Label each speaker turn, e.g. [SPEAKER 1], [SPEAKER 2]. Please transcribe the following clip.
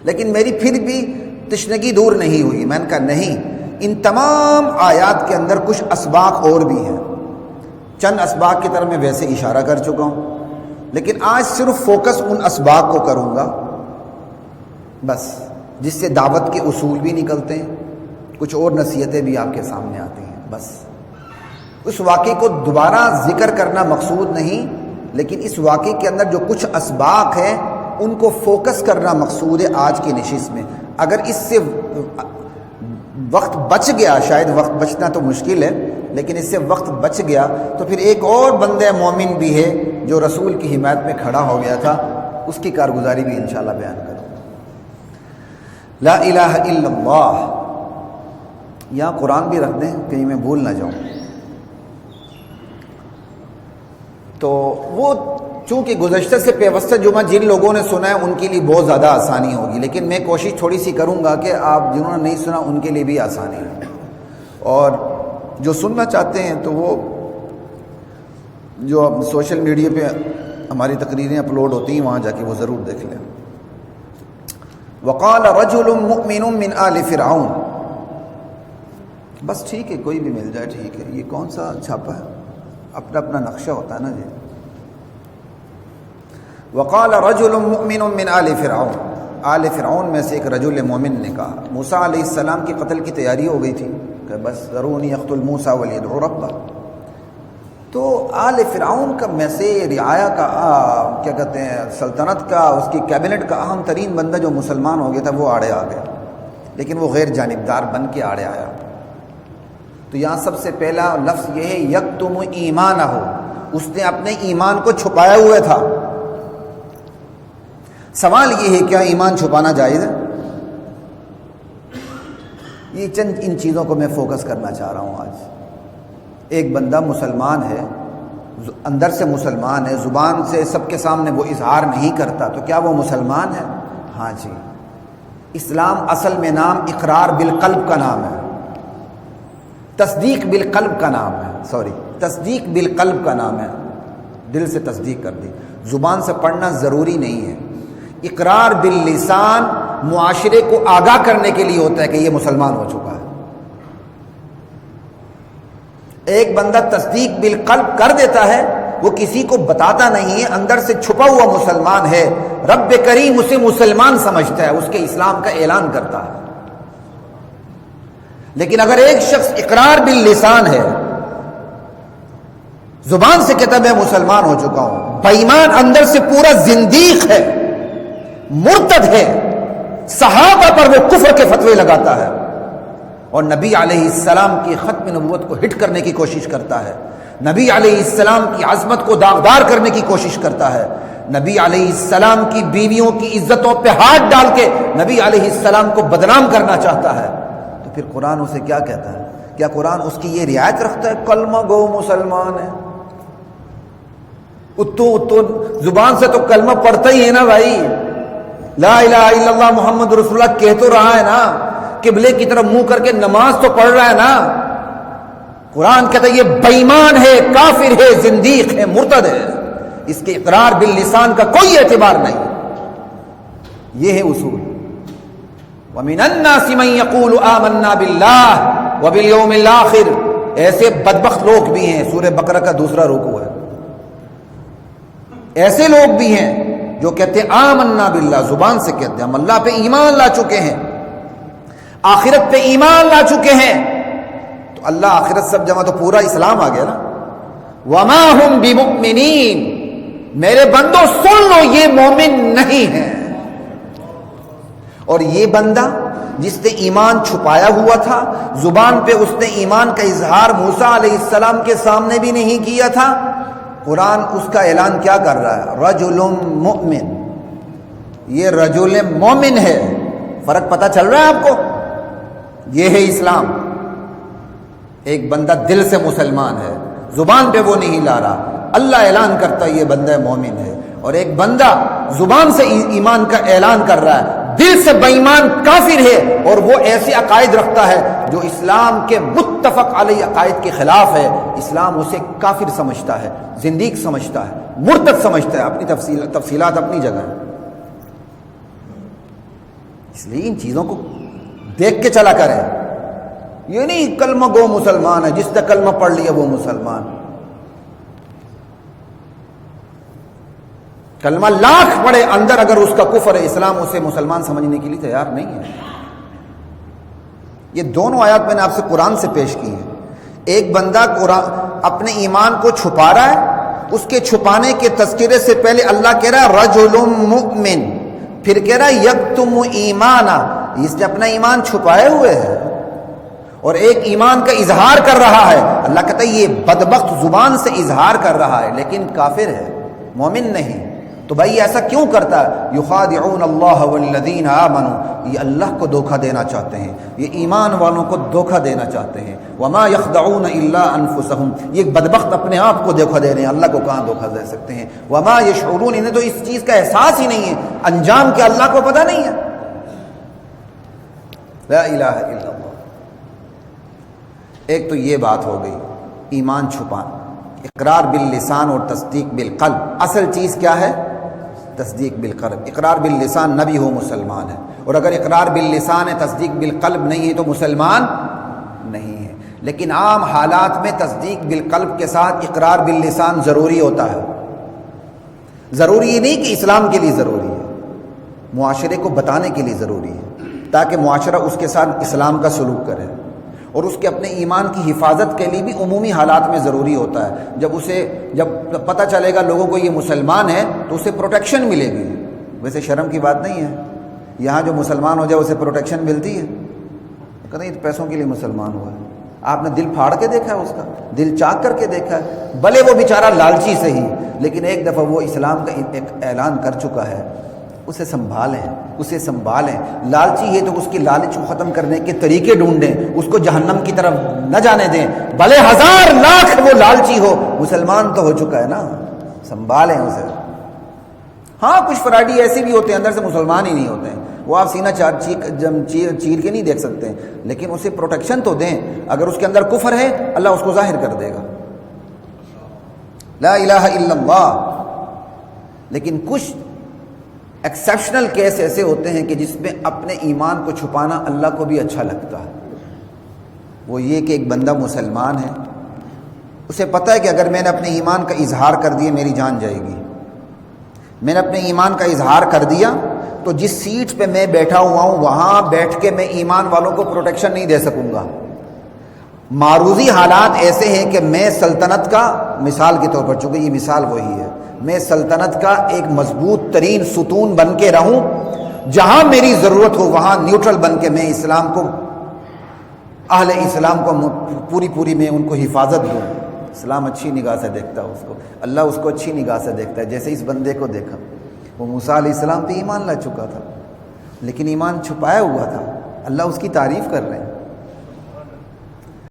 [SPEAKER 1] لیکن میری پھر بھی تشنگی دور نہیں ہوئی۔ میں نے کہا نہیں، ان تمام آیات کے اندر کچھ اسباق اور بھی ہیں۔ چند اسباق کی طرف میں ویسے اشارہ کر چکا ہوں، لیکن آج صرف فوکس ان اسباق کو کروں گا بس، جس سے دعوت کے اصول بھی نکلتے ہیں، کچھ اور نصیحتیں بھی آپ کے سامنے آتی ہیں۔ بس اس واقعے کو دوبارہ ذکر کرنا مقصود نہیں، لیکن اس واقعے کے اندر جو کچھ اسباق ہیں ان کو فوکس کرنا مقصود ہے آج کی نشست میں۔ اگر اس سے وقت بچ گیا، شاید وقت بچنا تو مشکل ہے، لیکن اس سے وقت بچ گیا تو پھر ایک اور بندہ مومن بھی ہے جو رسول کی حمایت میں کھڑا ہو گیا تھا، اس کی کارگزاری بھی انشاءاللہ بیان کروں۔ لا الہ الا اللہ، یہاں قرآن بھی رکھ دیں کہیں میں بھول نہ جاؤں۔ تو وہ چونکہ گزشتہ سے پیوستہ جمعہ جن لوگوں نے سنا ہے ان کے لیے بہت زیادہ آسانی ہوگی، لیکن میں کوشش تھوڑی سی کروں گا کہ آپ جنہوں نے نہیں سنا ان کے لیے بھی آسانی ہے، اور جو سننا چاہتے ہیں تو وہ جو سوشل میڈیا پہ ہماری تقریریں اپلوڈ ہوتی ہیں وہاں جا کے وہ ضرور دیکھ لیں۔ وقال رجل مؤمن من آل فرعون، بس ٹھیک ہے کوئی بھی مل جائے ٹھیک ہے، یہ کون سا چھاپا ہے، اپنا اپنا نقشہ ہوتا ہے نا جی۔ وقال رجل مؤمن من آل فرعون، آل فرعون میں سے ایک رجل مومن نے کہا، موسیٰ علیہ السلام کی قتل کی تیاری ہو گئی تھی کہ بس ذرونی اقتل موسیٰ ولیدعو ربہ، تو آل فرعون کا میں سے رعایا کا کیا کہتے ہیں سلطنت کا، اس کی کیبنٹ کا اہم ترین بندہ جو مسلمان ہو گیا تھا وہ آڑے آ گیا، لیکن وہ غیر جانبدار بن کے آڑے آیا۔ تو یہاں سب سے پہلا لفظ یہ ہے یکتم ایمانہ، اس نے اپنے ایمان کو چھپایا ہوا تھا۔ سوال یہ ہے کیا ایمان چھپانا جائز ہے؟ یہ چند ان چیزوں کو میں فوکس کرنا چاہ رہا ہوں آج۔ ایک بندہ مسلمان ہے، اندر سے مسلمان ہے، زبان سے سب کے سامنے وہ اظہار نہیں کرتا، تو کیا وہ مسلمان ہے؟ ہاں جی، اسلام اصل میں نام اقرار بالقلب کا نام ہے، تصدیق بالقلب کا نام ہے، تصدیق بالقلب کا نام ہے، دل سے تصدیق کر دی، زبان سے پڑھنا ضروری نہیں ہے۔ اقرار باللسان معاشرے کو آگاہ کرنے کے لیے ہوتا ہے کہ یہ مسلمان ہو چکا ہے۔ ایک بندہ تصدیق بالقلب کر دیتا ہے، وہ کسی کو بتاتا نہیں ہے، اندر سے چھپا ہوا مسلمان ہے، رب کریم اسے مسلمان سمجھتا ہے، اس کے اسلام کا اعلان کرتا ہے۔ لیکن اگر ایک شخص اقرار باللسان ہے، زبان سے کہتا میں مسلمان ہو چکا ہوں، بے ایمان اندر سے پورا زندیق ہے، مرتد ہے، صحابہ پر وہ کفر کے فتوے لگاتا ہے، اور نبی علیہ السلام کی ختم نبوت کو ہٹ کرنے کی کوشش کرتا ہے، نبی علیہ السلام کی عظمت کو داغدار کرنے کی کوشش کرتا ہے، نبی علیہ السلام کی بیویوں کی عزتوں پہ ہاتھ ڈال کے نبی علیہ السلام کو بدنام کرنا چاہتا ہے، تو پھر قرآن اسے کیا کہتا ہے؟ کیا قرآن اس کی یہ رعایت رکھتا ہے کلمہ گو مسلمان ہے؟ اتو زبان سے تو کلمہ پڑھتا ہی ہے نا بھائی، لا الہ الا اللہ محمد رسول اللہ کہہ تو رہا ہے نا، قبلے کی طرف منہ کر کے نماز تو پڑھ رہا ہے نا۔ قرآن کہتا ہے یہ بے ایمان ہے، کافر ہے، زندیق ہے، مرتد ہے، اس کے اقرار باللسان کا کوئی اعتبار نہیں۔ یہ ہے اصول۔ وَمِنَ النَّاسِ مَن يَقُولُ آمَنَّا بِاللَّهِ وَبِالْيَوْمِ الْآخِرِ، ایسے بدبخت لوگ بھی ہیں، سورہ بقرہ کا دوسرا رکوع ہے، ایسے لوگ بھی ہیں جو کہتے ہیں آمنا باللہ، زبان سے کہتے ہیں ہم اللہ پہ ایمان لا چکے ہیں، آخرت پہ ایمان لا چکے ہیں، تو اللہ آخرت سب جمع تو پورا اسلام آ گیا نا۔ وما ہم بمؤمنین، میرے بندوں سن لو یہ مومن نہیں ہے۔ اور یہ بندہ جس نے ایمان چھپایا ہوا تھا، زبان پہ اس نے ایمان کا اظہار موسیٰ علیہ السلام کے سامنے بھی نہیں کیا تھا، قرآن اس کا اعلان کیا کر رہا ہے؟ رجل مؤمن، یہ رجل مومن ہے۔ فرق پتہ چل رہا ہے آپ کو؟ یہ ہے اسلام۔ ایک بندہ دل سے مسلمان ہے، زبان پہ وہ نہیں لا رہا، اللہ اعلان کرتا ہے یہ بندہ مومن ہے، اور ایک بندہ زبان سے ایمان کا اعلان کر رہا ہے، دل سے بے ایمان کافر ہے، اور وہ ایسے عقائد رکھتا ہے جو اسلام کے متفق علیہ عقائد کے خلاف ہے، اسلام اسے کافر سمجھتا ہے، زندیق سمجھتا ہے، مرتد سمجھتا ہے۔ اپنی تفصیلات اپنی جگہ ہیں۔ اس لیے ان چیزوں کو دیکھ کے چلا کریں. یہ نہیں کلمہ گو مسلمان ہے، جس نے کلمہ پڑھ لیا وہ مسلمان. کلمہ لاکھ پڑھے، اندر اگر اس کا کفر ہے، اسلام اسے مسلمان سمجھنے کے لیے تیار نہیں ہے. یہ دونوں آیات میں نے آپ سے قرآن سے پیش کی ہے. ایک بندہ قرآن اپنے ایمان کو چھپا رہا ہے، اس کے چھپانے کے تذکرے سے پہلے اللہ کہہ رہا ہے رجل مؤمن، پھر کہہ رہا ہے یکتم ایمانا، اس نے اپنا ایمان چھپائے ہوئے ہے. اور ایک ایمان کا اظہار کر رہا ہے. اللہ کہتا ہے یہ بدبخت زبان سے اظہار کر رہا ہے لیکن کافر ہے، مومن نہیں. تو بھائی ایسا کیوں کرتا ہے؟ یخادعون اللہ والذین آمنوا، یہ اللہ کو دھوکہ دینا چاہتے ہیں، یہ ایمان والوں کو دھوکہ دینا چاہتے ہیں. وما یخدعون الا انفسهم، یہ بدبخت اپنے آپ کو دھوکہ دے رہے ہیں، اللہ کو کہاں دھوکہ دے سکتے ہیں. وما یشعرون، انہیں تو اس چیز کا احساس ہی نہیں ہے، انجام کے اللہ کو پتہ نہیں ہے. لا الہ الا اللہ. ایک تو یہ بات ہو گئی ایمان چھپانا، اقرار باللسان اور تصدیق بالقلب. اصل چیز کیا ہے؟ تصدیق بالقلب. اقرار باللسان نبی ہو مسلمان ہے، اور اگر اقرار باللسان ہے تصدیق بالقلب نہیں ہے تو مسلمان نہیں ہے. لیکن عام حالات میں تصدیق بالقلب کے ساتھ اقرار باللسان ضروری ہوتا ہے. ضروری یہ نہیں کہ اسلام کے لیے ضروری ہے، معاشرے کو بتانے کے لیے ضروری ہے تاکہ معاشرہ اس کے ساتھ اسلام کا سلوک کرے. اور اس کے اپنے ایمان کی حفاظت کے لیے بھی عمومی حالات میں ضروری ہوتا ہے. جب پتہ چلے گا لوگوں کو یہ مسلمان ہے تو اسے پروٹیکشن ملے گی. ویسے شرم کی بات نہیں ہے، یہاں جو مسلمان ہو جائے اسے پروٹیکشن ملتی ہے. کہتے ہیں پیسوں کے لیے مسلمان ہوا ہے. آپ نے دل پھاڑ کے دیکھا ہے، اس کا دل چاک کر کے دیکھا ہے؟ بھلے وہ بیچارہ لالچی سے ہی، لیکن ایک دفعہ وہ اسلام کا ایک اعلان کر چکا ہے، اسے سنبھالیں. لالچی ہے تو اس کی لالچ کو ختم کرنے کے طریقے ڈھونڈیں، اس کو جہنم کی طرف نہ جانے دیں. بھلے ہزار لاکھ وہ لالچی ہو، مسلمان تو ہو چکا ہے نا، سنبھالیں اسے. ہاں کچھ فراڈی ایسے بھی ہوتے ہیں اندر سے مسلمان ہی نہیں ہوتے ہیں، وہ آپ سینہ چیر کے نہیں دیکھ سکتے، لیکن اسے پروٹیکشن تو دیں. اگر اس کے اندر کفر ہے اللہ اس کو ظاہر کر دے گا. لا الہ الا اللہ. لیکن کچھ ایکسیپشنل کیس ایسے ہوتے ہیں کہ جس میں اپنے ایمان کو چھپانا اللہ کو بھی اچھا لگتا ہے. وہ یہ کہ ایک بندہ مسلمان ہے، اسے پتہ ہے کہ اگر میں نے اپنے ایمان کا اظہار کر دیا میری جان جائے گی. میں نے اپنے ایمان کا اظہار کر دیا تو جس سیٹ پہ میں بیٹھا ہوا ہوں وہاں بیٹھ کے میں ایمان والوں کو پروٹیکشن نہیں دے سکوں گا. معروضی حالات ایسے ہیں کہ میں سلطنت کا، مثال کے طور پر، چونکہ یہ مثال وہی ہے، میں سلطنت کا ایک مضبوط ترین ستون بن کے رہوں، جہاں میری ضرورت ہو وہاں نیوٹرل بن کے میں اسلام کو، اہل اسلام کو پوری میں ان کو حفاظت دوں. اسلام اچھی نگاہ سے دیکھتا ہے اس کو، اللہ اس کو اچھی نگاہ سے دیکھتا ہے. جیسے اس بندے کو دیکھا، وہ موسیٰ علیہ السلام پہ ایمان لا چکا تھا لیکن ایمان چھپایا ہوا تھا. اللہ اس کی تعریف کر رہے ہیں.